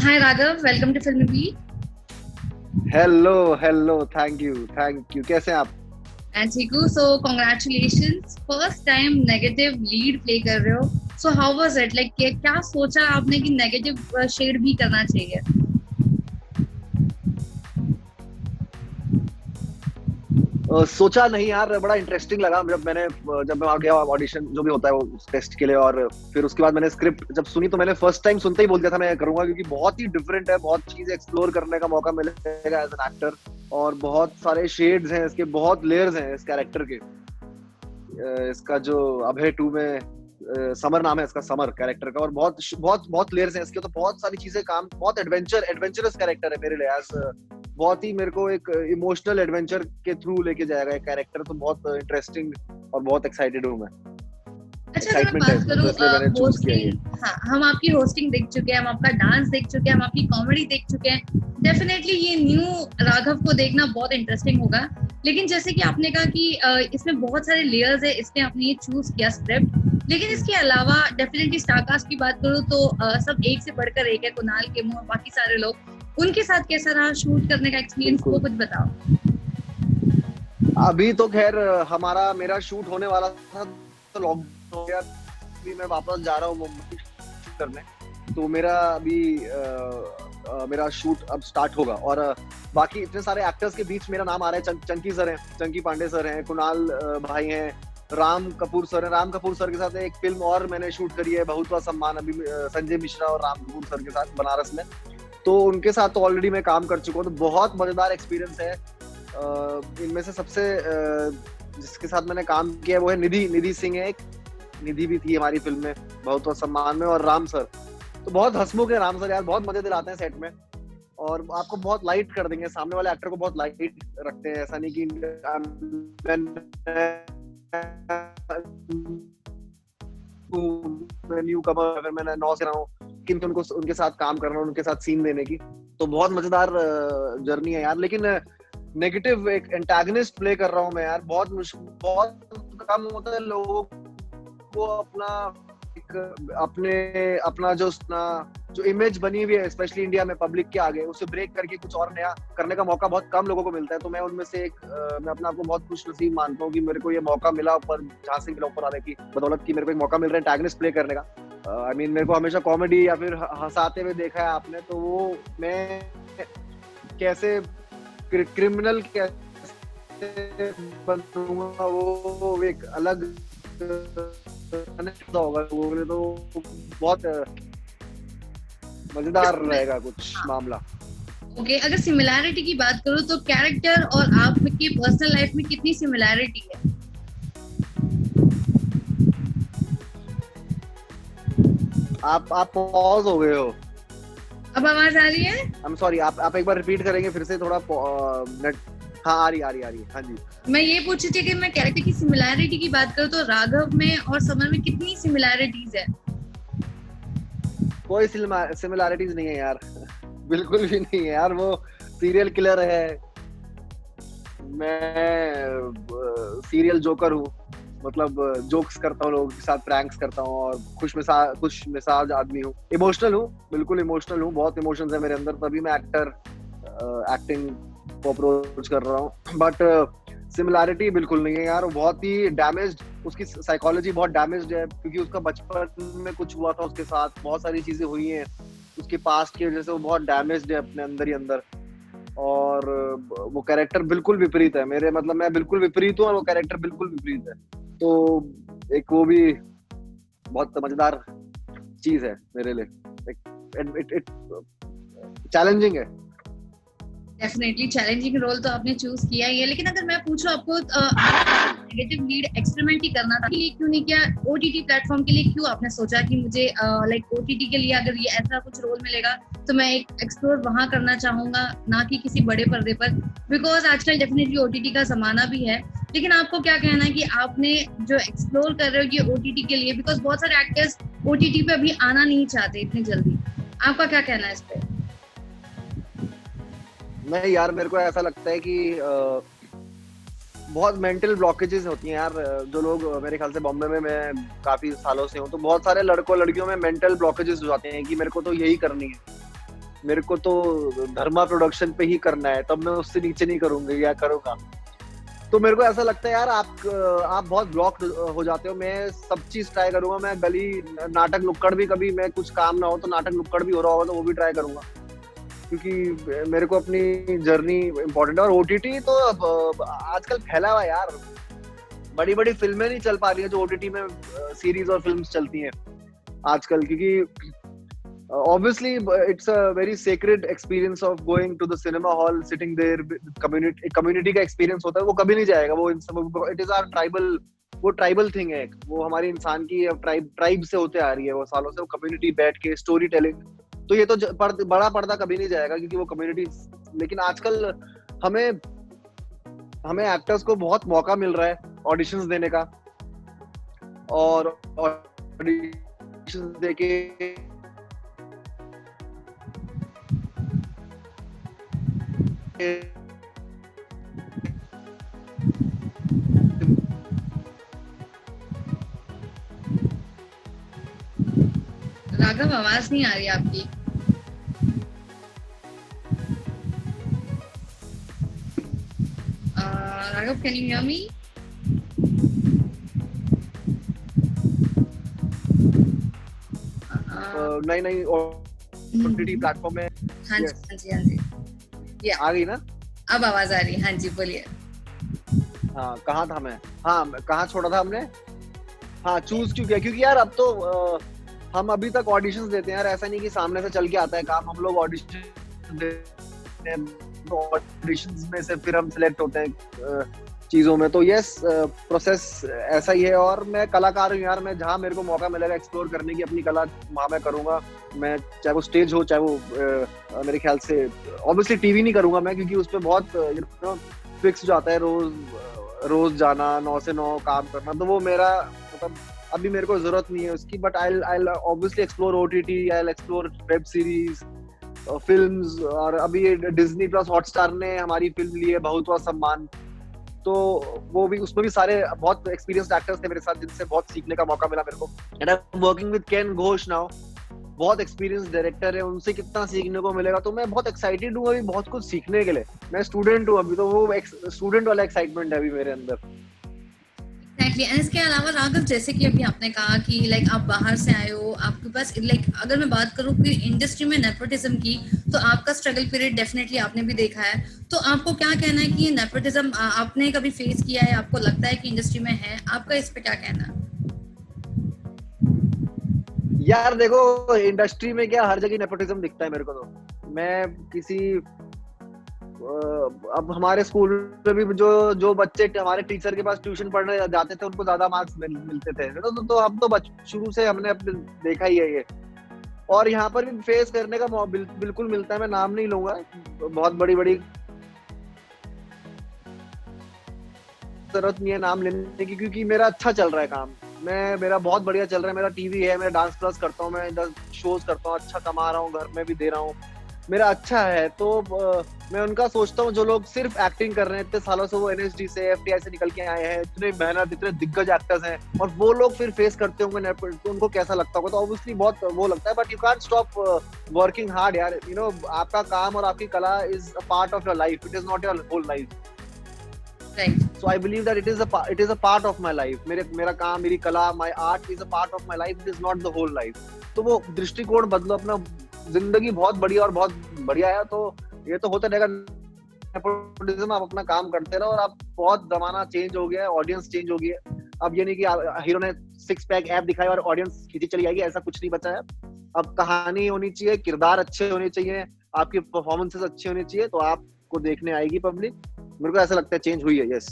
Hi Raghav, welcome to Film Beat. Hello hello, thank you. कैसे हैं आप? And Chiku, so congratulations. First time negative lead play कर रहे हो. So how was it? Like क्या सोचा आपने कि negative shade भी करना चाहिए? सोचा नहीं यार, बड़ा इंटरेस्टिंग लगा जब मैं आ गया ऑडिशन जो भी होता है वो टेस्ट के लिए। और फिर उसके बाद मैंने स्क्रिप्ट जब सुनी तो मैंने फर्स्ट टाइम सुनते ही बोल दिया था मैं करूंगा, क्योंकि बहुत ही डिफरेंट है, बहुत चीजें एक्सप्लोर करने का मौका मिलेगा एज एन एक्टर। और बहुत सारे शेड्स हैं इसके, बहुत लेयर्स हैं इस कैरेक्टर के। इसका जो अभय 2 में समर नाम है इसका, समर कैरेक्टर का। और बहुत बहुत बहुत लेयर्स हैं इसके, तो बहुत सारी चीजें काम, बहुत एडवेंचरस कैरेक्टर है मेरे लिए। बहुत ही मेरे को एक इमोशनल एडवेंचर के थ्रू लेके जाएगा एक कैरेक्टर, तो बहुत इंटरेस्टिंग और बहुत एक्साइटेड हूँ मैं। अच्छा, अगर मैं बात करूँ होस्टिंग, हाँ, हम आपकी होस्टिंग देख चुके हैं, हम आपका डांस देख चुके हैं, हम आपकी कॉमेडी देख चुके हैं। डेफिनेटली ये न्यू राघव को देखना बहुत इंटरेस्टिंग होगा। लेकिन जैसे कि आपने कहा कि इसमें बहुत सारे लेयर्स है, इसमें आपने ये चूज किया स्क्रिप्ट। लेकिन इसके अलावा डेफिनेटली स्टारकास्ट की बात करूँ तो सब एक से बढ़कर एक है। कुणाल खेमू और बाकी सारे लोग, उनके साथ कैसा रहा शूट करने का एक्सपीरियंस, वो कुछ बताओ। अभी तो खैर मेरा शूट होने वाला था, तो लॉकडाउन हो गया। अभी मैं वापस जा रहा हूँ मुंबई करने, तो मेरा शूट अब स्टार्ट होगा। और बाकी इतने सारे एक्टर्स के बीच मेरा नाम आ रहा है। चंकी सर हैं, चंकी पांडे सर हैं, कुणाल भाई हैं, राम कपूर सर हैं। राम कपूर सर के साथ एक फिल्म और मैंने शूट करी है, बहुत सम्मान, अभी संजय मिश्रा और राम कपूर सर के साथ बनारस में। तो उनके साथ तो ऑलरेडी मैं काम कर चुका हूँ, तो बहुत मजेदार एक्सपीरियंस है। इनमें से सबसे जिसके साथ मैंने काम किया है वो है निधि सिंह है एक। निधि भी थी हमारी फिल्म में, बहुत सम्मान में। और राम सर तो बहुत हंसमुख है। राम सर यार बहुत मजे दिलाते हैं सेट में, और आपको बहुत लाइट कर देंगे, सामने वाले एक्टर को बहुत लाइट रखते हैं। ऐसा नहीं कि न्यू कमर, अगर मैंने 9 से रहा हूँ कि उनको उनके साथ काम करना, उनके साथ सीन देने की, तो बहुत मजेदार जर्नी है यार। लेकिन नेगेटिव एक एंटागनिस्ट प्ले कर रहा हूँ मैं यार। बहुत कम होता है लोगों को अपना जो इमेज बनी हुई है, स्पेशली इंडिया में पब्लिक के आगे, उसे ब्रेक करके कुछ और नया करने का मौका बहुत कम लोगों को मिलता है। तो मैं उनमें से एक, मैं अपने आप को बहुत खुशनसीब मानता हूँ कि मेरे को ये मौका मिला, ऊपर जहाँ से मिला ऊपर आने की बदौलत की मेरे को एक मौका मिल रहा है एंटागनिस्ट प्ले करने का। आई मीन मेरे को हमेशा कॉमेडी या फिर हंसाते हुए देखा है आपने, तो वो मैं कैसे क्रिमिनल कैसे बनूंगा वो एक अलग होगा। वो तो बहुत मजेदार रहेगा कुछ मामला। ओके, अगर सिमिलैरिटी की बात करूं तो कैरेक्टर और आपकी पर्सनल लाइफ में कितनी सिमिलैरिटी है? आप पॉज हो गए हो। अब आवाज आ रही है? आई एम सॉरी, आप एक बार रिपीट करेंगे फिर से थोड़ा नेट? हाँ, आ रही है। हाँ जी, मैं ये पूछ रही थी कि मैं कैरेक्टर की सिमिलैरिटी की बात करूं तो राघव में और समर में कितनी सिमिलैरिटीज है? कोई सिमिलैरिटीज नहीं है यार। बिल्कुल भी नहीं है यार। वो सीरियल किलर है, मैं सीरियल जोकर हूँ। मतलब जोक्स करता हूँ, लोगों के साथ प्रैंक्स करता हूँ, और खुश मिजाज आदमी हूँ। इमोशनल हूँ, बिल्कुल इमोशनल हूँ। बहुत इमोशंस है मेरे अंदर, तभी मैं एक्टिंग को अप्रोच कर रहा हूँ। बट सिमिलैरिटी बिल्कुल नहीं है यार। वो बहुत ही डैमेज्ड, उसकी साइकोलॉजी बहुत डैमेज्ड है, क्योंकि उसका बचपन में कुछ हुआ था उसके साथ, बहुत सारी चीजें हुई हैं उसके पास्ट की वजह से। वो बहुत डैमेज्ड है अपने अंदर ही अंदर। और वो कैरेक्टर बिल्कुल विपरीत है मेरे, मतलब मैं बिल्कुल विपरीत हूँ और वो कैरेक्टर बिल्कुल विपरीत है। तो एक वो भी बहुत मजेदार चीज है मेरे लिए। चैलेंजिंग है। डेफिनेटली चैलेंजिंग रोल तो आपने चूज किया ही है। लेकिन अगर मैं पूछूं आपको नेगेटिव लीड एक्सपेरिमेंट ही करना था, लिए क्यों नहीं किया? ओटीटी प्लेटफॉर्म के लिए क्यों आपने सोचा कि मुझे लाइक ओटीटी के लिए अगर ये ऐसा कुछ रोल मिलेगा तो मैं एक एक्सप्लोर वहां करना चाहूंगा, ना कि किसी बड़े पर्दे पर? बिकॉज आजकल डेफिनेटली ओटीटी का जमाना भी है। लेकिन आपको क्या कहना है कि आपने जो एक्सप्लोर कर रहे हो ये ओटीटी के लिए? बिकॉज बहुत सारे एक्टर्स ओटीटी पे अभी आना नहीं चाहते इतनी जल्दी। आपका क्या कहना है इस पे? नहीं यार, मेरे को ऐसा लगता है कि बहुत मेंटल ब्लॉकेजेस होती हैं यार। जो लोग, मेरे ख्याल से बॉम्बे में मैं काफी सालों से हूँ, तो बहुत सारे लड़कों लड़कियों में मेंटल ब्लॉकेजेस हो जाते हैं कि मेरे को तो यही करनी है। मेरे को तो धर्मा प्रोडक्शन पे ही करना है, तब मैं उससे नीचे नहीं करूंगा या करूंगा। तो मेरे को ऐसा लगता है यार आप बहुत ब्लॉक हो जाते हो। मैं सब चीज ट्राई करूंगा, मैं गली नाटक नुक्कड़ भी, कभी मैं कुछ काम ना हो तो नाटक नुक्कड़ भी हो रहा होगा तो वो भी ट्राई करूंगा, क्योंकि मेरे को अपनी जर्नी इम्पोर्टेंट है। और ओटीटी तो आजकल फैला हुआ है यार, बड़ी बड़ी फिल्में नहीं चल पा रही है जो ओटीटी में सीरीज और फिल्म्स चलती हैं आजकल, क्योंकि obviously it's a very sacred experience of going to the cinema hall, sitting there, community का experience होता है, वो कभी नहीं जाएगा। वो it is our tribal, वो ट्राइबल थिंग है, वो हमारी इंसान की ट्राइब से होते आ रही है वो सालों से, वो कम्युनिटी बैठ के स्टोरी टेलिंग। तो ये तो बड़ा पर्दा कभी नहीं जाएगा, क्योंकि वो कम्युनिटी। लेकिन आजकल हमें एक्टर्स को बहुत मौका मिल रहा है ऑडिशंस देने का, और ऑडिशंस देके राघव, आवाज नहीं आ रही आपकी। Raghav, can you hear me? नई ओटीटी प्लेटफॉर्म में। हाँ जी, हाँ जी, हाँ जी, आ गई ना? अब आवाज आ रही है। हाँ जी, बोलिए। हाँ, कहाँ था मैं? हाँ, कहाँ छोड़ा था हमने? हाँ, चूज क्यों किया? क्योंकि यार अब तो हम अभी तक ऑडिशंस देते हैं यार, ऐसा नहीं कि सामने से चल के आता है काम। हम लोग ऑडिशन देते हैं, तो ऑडिशंस में से फिर हम सिलेक्ट होते हैं चीजों में। तो यस, प्रोसेस ऐसा ही है। और मैं कलाकार हूँ यार, मैं जहाँ मेरे को मौका मिलेगा एक्सप्लोर करने की अपनी कला, वहाँ मैं करूंगा। मैं चाहे वो स्टेज हो, चाहे वो मेरे ख्याल से ऑब्वियसली टीवी नहीं करूंगा मैं, क्योंकि उस पर बहुत फिक्स जाता है, रोज जाना, 9 से 9 काम करना। तो वो मेरा मतलब अभी मेरे को जरूरत नहीं है उसकी। But I obviously explore OTT, I explore web series, films. और अभी डिज्नी प्लस हॉटस्टार ने हमारी फिल्म ली है बहुतवा सम्मान, तो वो भी, उसमें भी सारे बहुत एक्सपीरियंस्ड एक्टर्स थे मेरे साथ, जिनसे बहुत सीखने का मौका मिला मेरे को। And I am working with Ken Ghosh now, बहुत एक्सपीरियंस डायरेक्टर है, उनसे कितना सीखने को मिलेगा। तो मैं बहुत एक्साइटेड हूँ अभी बहुत कुछ सीखने के लिए। मैं स्टूडेंट हूँ अभी, तो वो स्टूडेंट वाला एक्साइटमेंट है अभी मेरे अंदर। Exactly. And इसके अलावा राघव, जैसे कि अभी आपने कहा कि लाइक आप बाहर से आए हो, आपके पास लाइक अगर मैं बात करूँ कि इंडस्ट्री में नेपोटिज्म की, तो आपका स्ट्रगल पीरियड डेफिनेटली आपने भी देखा है। तो आपको क्या कहना है कि ये नेपोटिज्म आपने कभी फेस किया है, आपको लगता है कि इंडस्ट्री में है? आपका इस पे क्या कहना है? यार देखो, इंडस्ट्री में क्या हर जगह नेपोटिज्म दिखता है मेरे को। तो मैं किसी अब हमारे स्कूल में भी जो बच्चे हमारे टीचर के पास ट्यूशन पढ़ने जाते थे, उनको ज्यादा मार्क्स मिलते थे। तो हम तो शुरू से हमने अपने देखा ही है ये। और यहाँ पर भी फेस करने का बिल्कुल मिलता है। मैं नाम नहीं लूंगा, बहुत बड़ी जरूरत नहीं है नाम लेने की, क्योंकि मेरा अच्छा चल रहा है काम। मेरा बहुत बढ़िया चल रहा है। मेरा टीवी है, मैं डांस क्लास करता हूँ, मैं 10 शोज करता हूँ, अच्छा कमा रहा हूँ, घर में भी दे रहा हूँ, मेरा अच्छा है। तो मैं उनका सोचता हूँ जो लोग सिर्फ एक्टिंग कर रहे हैं, इतने सालों से वो एनएसडी से, एफटीआई से निकल के आए हैं, इतने मेहनत, इतने दिग्गज एक्टर्स हैं, और वो लोग फिर फेस करते होंगे, तो उनको कैसा लगता होगा? तो ऑब्वियसली बहुत वो लगता है। But you can't stop working hard यार। आपका काम और आपकी कला is a part of your life, it is not your whole life. Right. So I believe that it is a part of my life. मेरा काम, मेरी कला, my art is a part of my life. It is not the whole life. तो वो दृष्टिकोण बदलो अपना। जिंदगी बहुत बढ़िया और बहुत बढ़िया है, तो ये तो होता रहेगा। नेपोटिज्म, आप अपना काम करते रहो। और आप बहुत जमाना चेंज हो गया है, ऑडियंस चेंज हो गई है। अब ये नहीं कि हीरो ने 6 पैक ऐप दिखाया और ऑडियंस खींची चली आएगी, ऐसा कुछ नहीं बचा है। अब कहानी होनी चाहिए, किरदार अच्छे होने चाहिए, आपकी परफॉर्मेंसेस अच्छी होनी चाहिए, तो आपको देखने आएगी पब्लिक। मेरे को ऐसा लगता है चेंज हुई है। यस।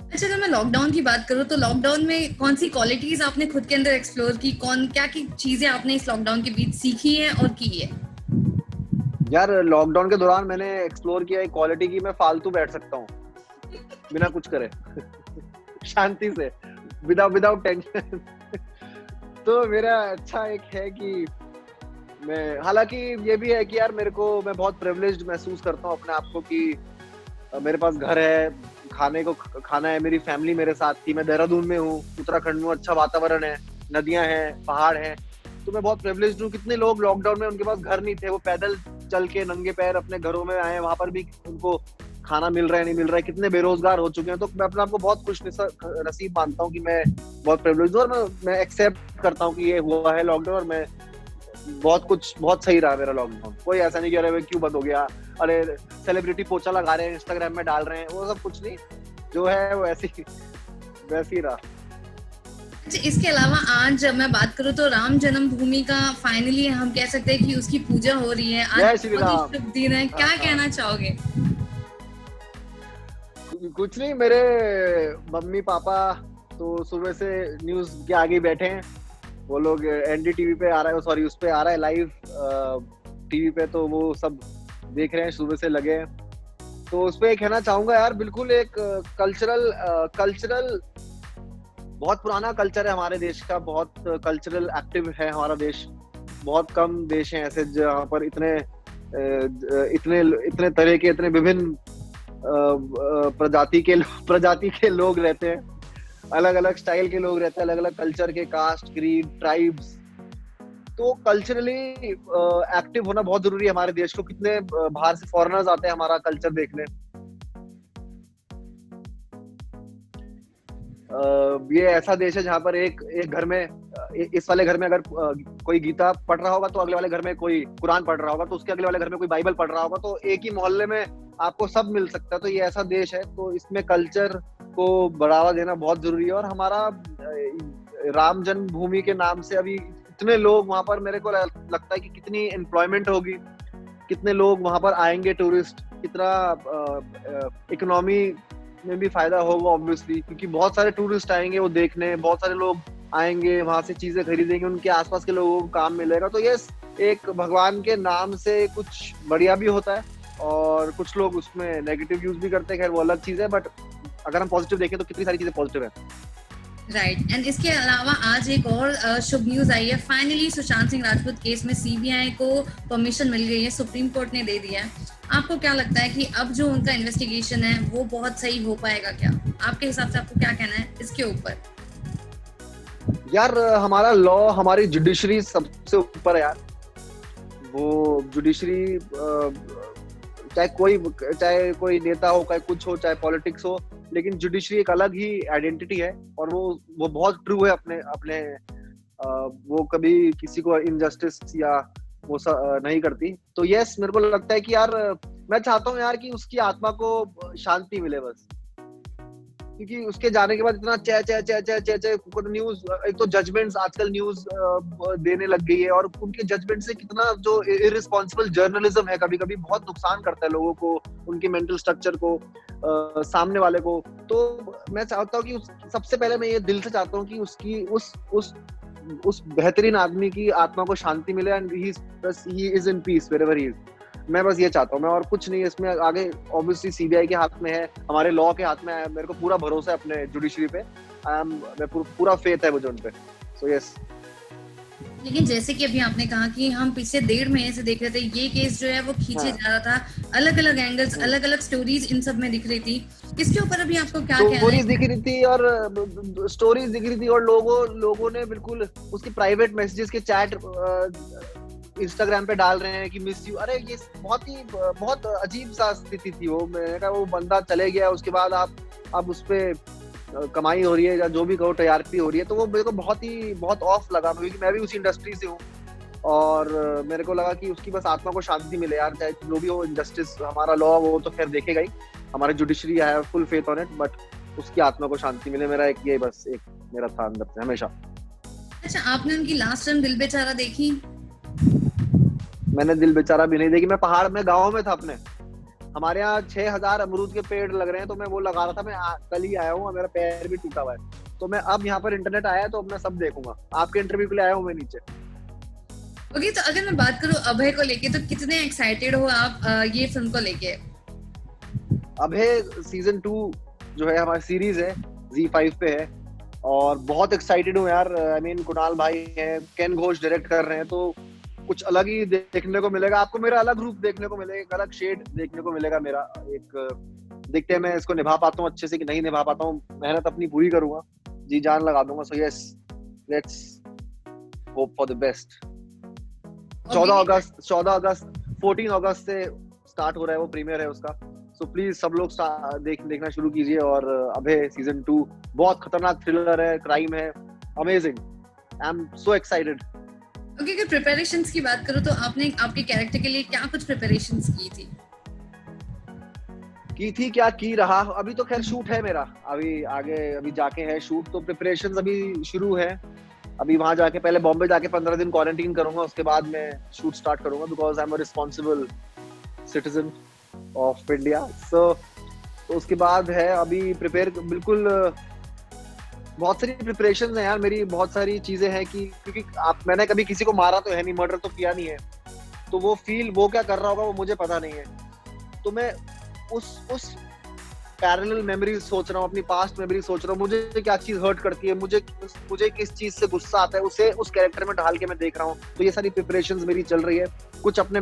अच्छा, अगर मैं लॉकडाउन की बात करूँ, तो लॉकडाउन में कौन सी क्वालिटीज आपने खुद के अंदर एक्सप्लोर की? क्या की चीजें आपने इस लॉकडाउन के बीच सीखी है और की है? यार लॉकडाउन के दौरान मैंने एक्सप्लोर किया एक क्वालिटी की, मैं फालतू बैठ सकता हूँ बिना कुछ करे शांति से, विदाउट टेंशन। तो मेरा अच्छा एक है कि मैं, हालांकि ये भी है कि यार मैं बहुत प्रिविलेज्ड महसूस करता हूँ अपने आप को कि मेरे पास घर है, खाना है, मेरी फैमिली मेरे साथ थी। मैं देहरादून में हूँ, उत्तराखंड में, अच्छा वातावरण है, नदियां हैं, पहाड़ हैं। तो मैं बहुत प्रिविलेज्ड हूँ। कितने लोग लॉकडाउन में उनके पास घर नहीं थे, वो पैदल चल के नंगे पैर अपने घरों में आए, वहां पर भी उनको खाना मिल रहा है नहीं मिल रहा है, कितने बेरोजगार हो चुके हैं। तो मैं अपने आप को बहुत खुश नसीब मानता हूँ कि मैं बहुत प्रिविलेज्ड हूँ, और मैं एक्सेप्ट करता हूँ कि ये हुआ है लॉकडाउन, और मैं बहुत सही रहा मेरा लॉकडाउन। कोई ऐसा नहीं कि अरे क्यों बंद हो गया, अरे सेलिब्रिटी पोछा लगा रहे हैं, इंस्टाग्राम में डाल रहे हैं, वो सब कुछ नहीं, जो है वो वैसी रहा। अच्छा, इसके अलावा आज जब मैं बात करूँ तो राम जन्मभूमि का फाइनली हम कह सकते हैं कि उसकी पूजा हो रही है आज, जय श्री राम। बहुत ही शुभ दिन है, क्या कहना चाहोगे? कुछ नहीं, मेरे मम्मी पापा तो सुबह से न्यूज के आगे बैठे हैं, वो लोग एनडीटीवी पे आ रहा है, सॉरी उस पे आ रहा है लाइव टीवी पे, तो वो सब देख रहे हैं, सुबह से लगे हैं। तो उस पे कहना चाहूंगा यार, बिल्कुल एक कल्चरल बहुत पुराना कल्चर है हमारे देश का, बहुत कल्चरल एक्टिव है हमारा देश। बहुत कम देश हैं ऐसे जहाँ पर इतने तरह के, इतने विभिन्न प्रजाति के लोग रहते हैं, अलग अलग स्टाइल के लोग रहते हैं, अलग अलग कल्चर के, कास्ट, क्रीड, ट्राइब्स। तो कल्चरली एक्टिव होना बहुत जरूरी है हमारे देश को। कितने बाहर से फॉरेनर्स आते हैं हमारा कल्चर देखने। ये ऐसा देश है जहाँ पर एक घर में, इस वाले घर में अगर कोई गीता पढ़ रहा होगा तो अगले वाले घर में कोई कुरान पढ़ रहा होगा, तो उसके अगले वाले घर में कोई बाइबल पढ़ रहा होगा, तो एक ही मोहल्ले में आपको सब मिल सकता है। तो ये ऐसा देश है, तो इसमें कल्चर को बढ़ावा देना बहुत जरूरी है। और हमारा राम जन्मभूमि के नाम से अभी इतने लोग वहां पर, मेरे को लगता है कि कितनी एम्प्लॉयमेंट होगी, कितने लोग वहां पर आएंगे टूरिस्ट, कितना इकोनॉमी में भी फायदा होगा ऑब्वियसली, क्योंकि बहुत सारे टूरिस्ट आएंगे वो देखने, बहुत सारे लोग आएंगे वहां से चीजें खरीदेंगे, उनके आसपास के लोगों को काम मिलेगा। तो ये एक भगवान के नाम से कुछ बढ़िया भी होता है, और कुछ लोग उसमें नेगेटिव यूज भी करते हैं, खैर वो अलग चीज है, बट अगर हम पॉजिटिव देखें तो कितनी सारी चीजें पॉजिटिव है। राइट। एंड इसके अलावा आज एक और शुभ न्यूज आई है, फाइनली सुशांत सिंह राजपूत केस में सीबीआई को परमिशन मिल गई है, सुप्रीम कोर्ट ने दे दिया है। आपको क्या लगता है कि अब जो उनका इन्वेस्टिगेशन है वो बहुत सही हो पाएगा क्या? आपके हिसाब से आपको क्या कहना है इसके ऊपर? यार हमारा लॉ, हमारी जुडिशरी सबसे ऊपर है यार। वो जुडिशरी चाहे कोई नेता हो, चाहे कुछ हो, चाहे पॉलिटिक्स हो, लेकिन जुडिशरी एक अलग ही आइडेंटिटी है, और वो बहुत ट्रू है अपने वो कभी किसी को इनजस्टिस या वो नहीं करती। तो यस, मेरे को लगता है कि यार, मैं चाहता हूँ यार कि उसकी आत्मा को शांति मिले बस, क्योंकि उसके जाने के बाद इतना न्यूज, एक तो जजमेंट्स आजकल न्यूज देने लग गई है, और उनके जजमेंट से कितना जो इररिस्पॉन्सिबल जर्नलिज्म है कभी कभी बहुत नुकसान करता है लोगों को, उनके मेंटल स्ट्रक्चर को, सामने वाले को। तो मैं चाहता हूँ कि सबसे पहले मैं ये दिल से चाहता हूँ कि उसकी उस बेहतरीन आदमी की आत्मा को शांति मिले, and he is in peace wherever he is. मैं बस ये चाहता हूँ, मैं और कुछ नहीं। इसमें आगे ऑब्वियसली सीबीआई के हाथ में है, हमारे लॉ के हाथ में है। मेरे को पूरा भरोसा है अपने जुडिशरी पे, मैं पूरा फेथ है मुझे उन पे। So yes. लेकिन जैसे कि अभी आपने कहा कि हम पिछले 1.5 महीने से देख रहे थे, ये केस जो है वो खींचे जा रहा था, अलग अलग एंगल्स, अलग अलग स्टोरीज इन सब में दिख रही थी। इसके ऊपर अभी आपको क्या कहना है? स्टोरीज दिख रही थी, और स्टोरीज दिख रही थी, और लोगों ने बिल्कुल उसकी प्राइवेट मैसेजेस के चैट इंस्टाग्राम पे डाल रहे हैं कि मिस यू। अरे ये बहुत अजीब सा स्थिति थी वो। मैंने कहा वो बंदा चले गया, उसके बाद आप उस पे कमाई हो रही है या जो भी कहो, टीआरपी हो रही है, तो वो मेरे को बहुत ऑफ लगा, क्योंकि मैं भी उसी इंडस्ट्री से हूँ, और मेरे को लगा कि उसकी बस आत्मा को शांति मिले यार, चाहे जो भी हो। इंजस्टिस, हमारा लॉ वो तो खैर देखेगा ही, हमारी judiciary, I have full faith on it, but उसकी आत्मा को शांति मिले, मेरा ये बस एक मेरा था अंदर से हमेशा। अच्छा, आपने उनकी लास्ट फिल्म दिल बेचारा देखी? मैंने दिल बेचारा भी नहीं देखी। मैं पहाड़ में, गाँव में था अपने, हमारे यहाँ 6000 अमरूद के पेड़ लग रहे हैं, तो मैं वो लगा रहा था। मैं कल ही आया हूँ, मेरा पैर भी टूटा हुआ है, तो मैं अब यहाँ पर इंटरनेट आया है तो अब मैं सब देखूंगा। आपके इंटरव्यू के लिए आया हूँ मैं नीचे। ओके, तो अगर मैं बात करूँ अभय को लेके, तो कितने एक्साइटेड हो आप ये फिल्म को लेके? अभय सीजन 2 जो है हमारी सीरीज है, ZEE5 पे है, और बहुत एक्साइटेड हूँ यार। आई मीन कुणाल भाई हैं, केन घोष डायरेक्ट कर रहे हैं, तो कुछ अलग ही देखने को मिलेगा आपको। मेरा अलग रूप देखने को मिलेगा, एक अलग शेड देखने को मिलेगा मेरा। एक देखते हैं मैं इसको निभा पाता हूँ अच्छे से कि नहीं निभा पाता हूँ। मेहनत अपनी पूरी करूंगा, जी जान लगा दूंगा। So yes, let's hope for the best. 14 अगस्त 14 अगस्त से स्टार्ट हो रहा है, वो प्रीमियर है उसका। सो प्लीज सब लोग देखना शुरू कीजिए। और अभय सीजन 2 बहुत खतरनाक थ्रिलर है, क्राइम है, amazing. I am so excited. Okay, अगर प्रिपरेशंस की बात करो तो आपने आपके कैरेक्टर के लिए क्या कुछ प्रिपरेशंस की थी क्या की रहा। अभी तो खैर शूट है मेरा, अभी जाके है शूट, तो प्रिपरेशंस अभी शुरू है। अभी वहां जाके पहले बॉम्बे जाके 15 दिन क्वारंटीन करूंगा, उसके बाद मैं शूट स्टार्ट करूंगा, because I am a responsible citizen of India. So तो उसके बाद है अभी प्रिपेयर, बिल्कुल बहुत सारी प्रिपरेशन है यार मेरी, बहुत सारी चीजें हैं कि क्योंकि मैंने कभी किसी को मारा तो है नहीं, मर्डर तो किया नहीं है, तो वो क्या कर रहा होगा वो मुझे पता नहीं है। तो मैं उस पैरेलल मेमोरी सोच रहा हूँ, अपनी पास्ट मेमोरी सोच रहा हूँ, मुझे क्या चीज हर्ट करती है, मुझे किस चीज से गुस्सा आता है, उसे उस कैरेक्टर में ढाल के मैं देख रहा हूँ। तो ये सारी प्रिपरेशंस मेरी चल रही है, कुछ अपने